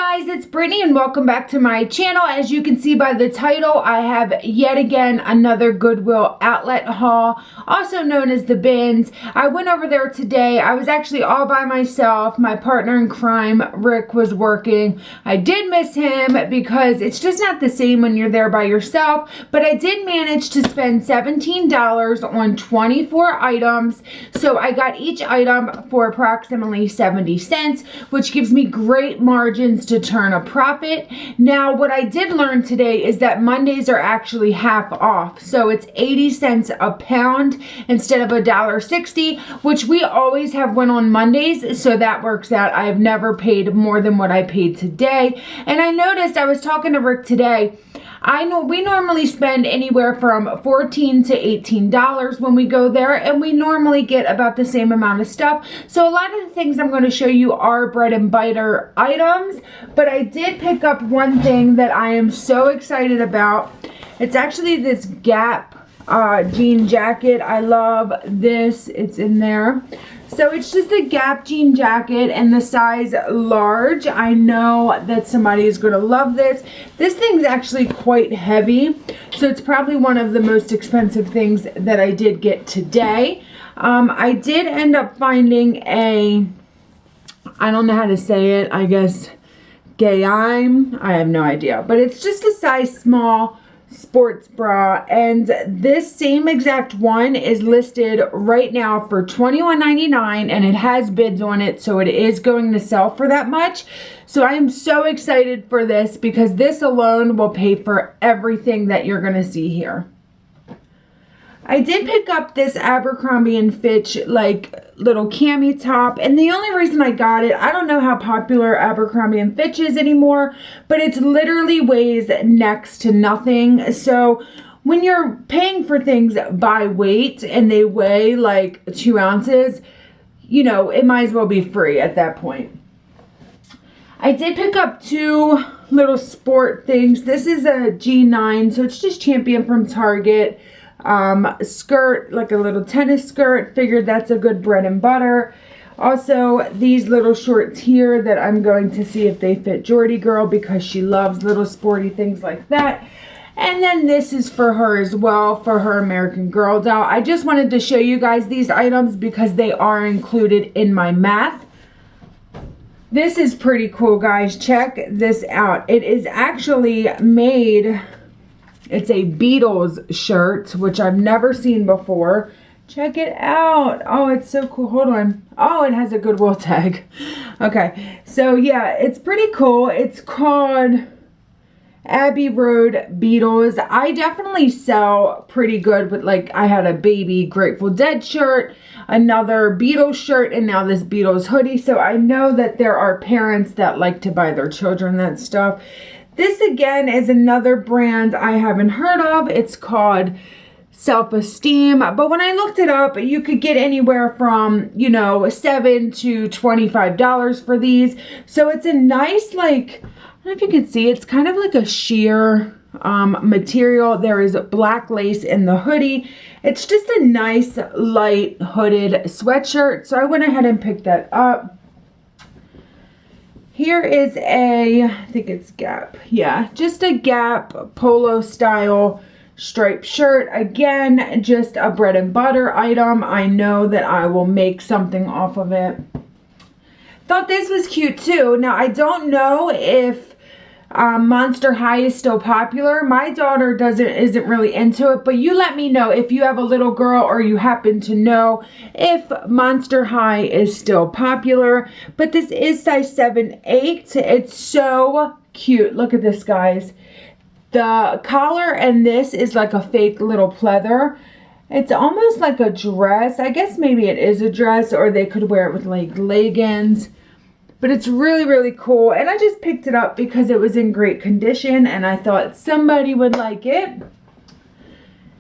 Hi guys, it's Brittany and welcome back to my channel. As you can see by the title, I have yet again another Goodwill outlet haul, also known as the bins. I went over there today. I was actually all by myself. My partner in crime, Rick, was working. I did miss him because it's just not the same when you're there by yourself, but I did manage to spend $17 on 24 items. So I got each item for approximately 70 cents, which gives me great margins to turn a profit. Now, what I did learn today is that Mondays are actually half off. So it's 80 cents a pound instead of $1.60, which we always have one on Mondays. So that works out. I have never paid more than what I paid today. And I noticed, I was talking to Rick today, I know we normally spend anywhere from $14 to $18 when we go there, and we normally get about the same amount of stuff. So a lot of the things I'm going to show you are bread and butter items, but I did pick up one thing that I am so excited about. It's actually this Gap jean jacket. I love this. It's in there. So it's just a Gap jean jacket and the size large. I know that somebody is going to love this. This thing's actually quite heavy, so it's probably one of the most expensive things that I did get today. I did end up finding a, I don't know how to say it, I guess Gayime. I have no idea, but it's just a size small sports bra, and this same exact one is listed right now for $21.99, and it has bids on it, so it is going to sell for that much. So I am so excited for this because this alone will pay for everything that you're going to see here. I did pick up this Abercrombie & Fitch like little cami top, and the only reason I got it, I don't know how popular Abercrombie & Fitch is anymore, but it literally weighs next to nothing. So when you're paying for things by weight and they weigh like 2 ounces, you know, it might as well be free at that point. I did pick up two little sport things. This is a G9, so it's just Champion from Target. Skirt, like a little tennis skirt. Figured that's a good bread and butter. Also, these little shorts here that I'm going to see if they fit Jordy Girl because she loves little sporty things like that. And then this is for her as well, for her American Girl doll. I just wanted to show you guys these items because they are included in my math. This is pretty cool, guys. Check this out. It is actually made... It's a Beatles shirt, which I've never seen before. Check it out. Oh, it's so cool. Hold on. Oh, it has a Goodwill tag. Okay. So, yeah, it's pretty cool. It's called Abbey Road Beatles. I definitely sell pretty good with, like, I had a baby Grateful Dead shirt, another Beatles shirt, and now this Beatles hoodie. So, I know that there are parents that like to buy their children that stuff. This again is another brand I haven't heard of. It's called Self-Esteem. But when I looked it up, you could get anywhere from, you know, $7 to $25 for these. So it's a nice, like, I don't know if you can see, it's kind of like a sheer material. There is black lace in the hoodie. It's just a nice light hooded sweatshirt. So I went ahead and picked that up. Here is a, I think it's Gap. Yeah, just a Gap polo style striped shirt. Again, just a bread and butter item. I know that I will make something off of it. Thought this was cute too. Now, I don't know if Monster High is still popular. My daughter isn't really into it, but you let me know if you have a little girl or you happen to know if Monster High is still popular. But this is size 7/8. It's so cute. Look at this, guys. The collar and this is like a fake little pleather. It's almost like a dress. I guess maybe it is a dress, or they could wear it with like leggings. But it's really, really cool. And I just picked it up because it was in great condition and I thought somebody would like it.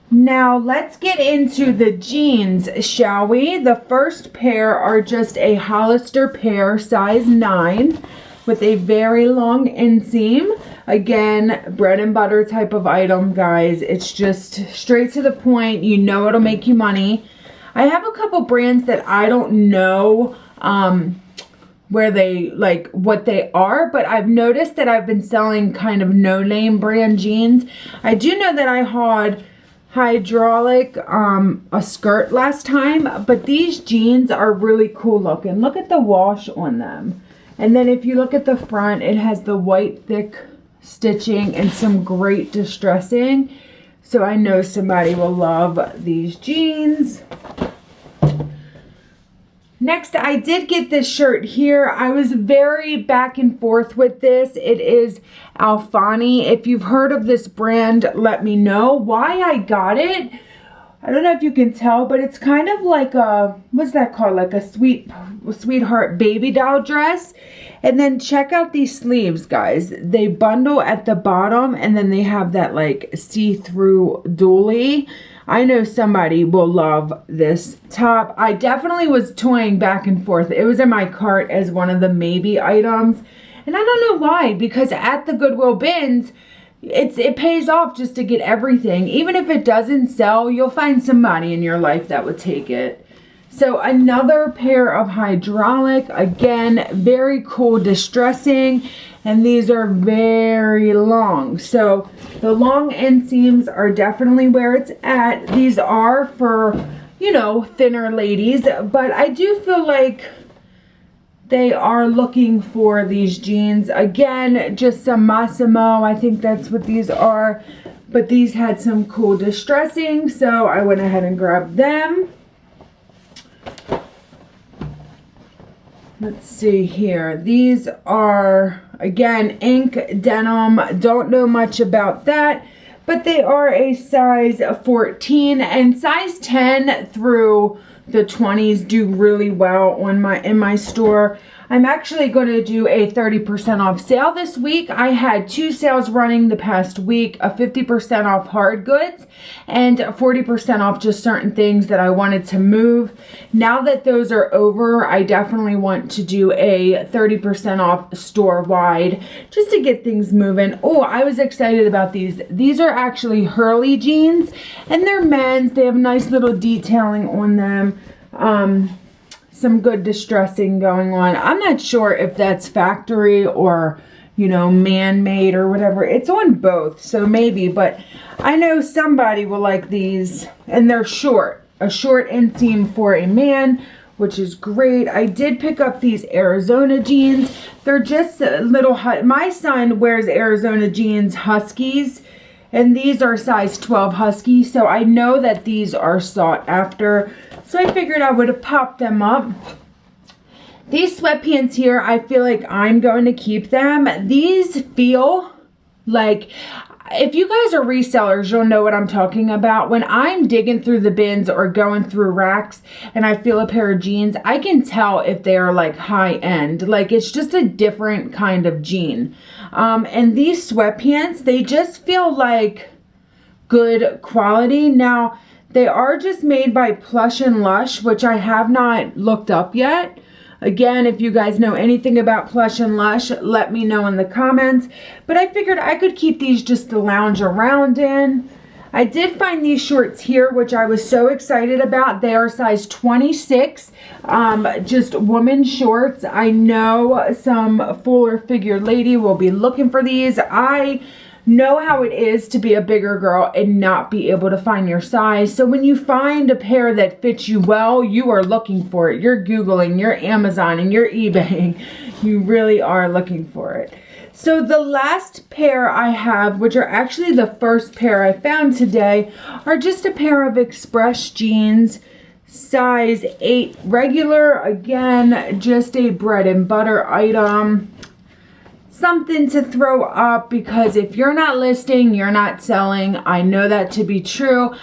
Now, let's get into the jeans, shall we? The first pair are just a Hollister pair, size 9, with a very long inseam. Again, bread and butter type of item, guys. It's just straight to the point. You know it'll make you money. I have a couple brands that I don't know where they, like, what they are, but I've noticed that I've been selling kind of no-name brand jeans. I do know that I hauled Hydraulic a skirt last time, but these jeans are really cool looking. Look at the wash on them. And then if you look at the front, it has the white thick stitching and some great distressing. So I know somebody will love these jeans. Next, I did get this shirt here. I was very back and forth with this. It is Alfani. If you've heard of this brand, let me know. Why I got it, I don't know if you can tell, but it's kind of like a, what's that called? Like a sweetheart baby doll dress. And then check out these sleeves, guys. They bundle at the bottom, and then they have that like see-through doily. I know somebody will love this top. I definitely was toying back and forth. It was in my cart as one of the maybe items. And I don't know why, because at the Goodwill bins, it pays off just to get everything. Even if it doesn't sell, you'll find somebody in your life that would take it. So another pair of Hydraulic, again, very cool distressing, and these are very long. So the long inseams are definitely where it's at. These are for, you know, thinner ladies, but I do feel like they are looking for these jeans. Again, just some Massimo, I think that's what these are, but these had some cool distressing, so I went ahead and grabbed them. Let's see here. These are, again, ink denim. Don't know much about that, but they are a size 14, and size 10 through the 20s do really well on in my store. I'm actually going to do a 30% off sale this week. I had 2 sales running the past week, a 50% off hard goods and 40% off just certain things that I wanted to move. Now that those are over, I definitely want to do a 30% off store-wide just to get things moving. Oh, I was excited about these. These are actually Hurley jeans, and they're men's. They have nice little detailing on them. Some good distressing going on. I'm not sure if that's factory or, you know, man-made or whatever. It's on both, so maybe, but I know somebody will like these, and they're short. A short inseam for a man, which is great. I did pick up these Arizona jeans. They're just a little, my son wears Arizona jeans Huskies, and these are size 12 Husky, so I know that these are sought after. So I figured I would have popped them up. These sweatpants here, I feel like I'm going to keep them. These feel like, if you guys are resellers, you'll know what I'm talking about. When I'm digging through the bins or going through racks and I feel a pair of jeans, I can tell if they are like high end. Like, it's just a different kind of jean. And these sweatpants, they just feel like good quality. Now, they are just made by Plush and Lush, which I have not looked up yet. Again, if you guys know anything about Plush and Lush, let me know in the comments. But I figured I could keep these just to lounge around in. I did find these shorts here, which I was so excited about. They are size 26, just women's shorts. I know some fuller figure lady will be looking for these. I know how it is to be a bigger girl and not be able to find your size. So when you find a pair that fits you well, you are looking for it. You're Googling, you're Amazoning, you're eBaying. You really are looking for it. So the last pair I have, which are actually the first pair I found today, are just a pair of Express jeans, size 8 regular. Again, just a bread and butter item. Something to throw up, because if you're not listing, you're not selling. I know that to be true.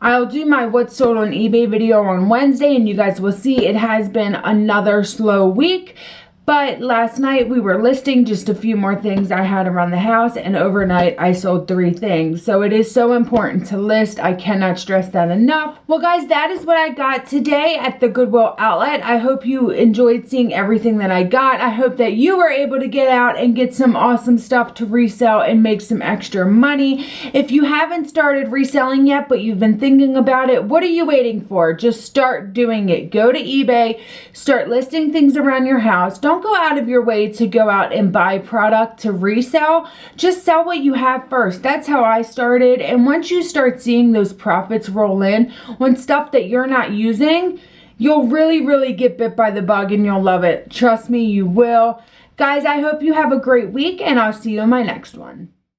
I'll do my what's sold on eBay video on Wednesday, and you guys will see it has been another slow week. But last night we were listing just a few more things I had around the house, and overnight I sold 3 things. So it is so important to list. I cannot stress that enough. Well guys, that is what I got today at the Goodwill outlet. I hope you enjoyed seeing everything that I got. I hope that you were able to get out and get some awesome stuff to resell and make some extra money. If you haven't started reselling yet, but you've been thinking about it, what are you waiting for? Just start doing it. Go to eBay, start listing things around your house. Don't don't go out of your way to go out and buy product to resell. Just sell what you have first. That's how I started. And once you start seeing those profits roll in on stuff that you're not using, you'll really get bit by the bug and you'll love it. Trust me, you will. Guys, I hope you have a great week and I'll see you in my next one.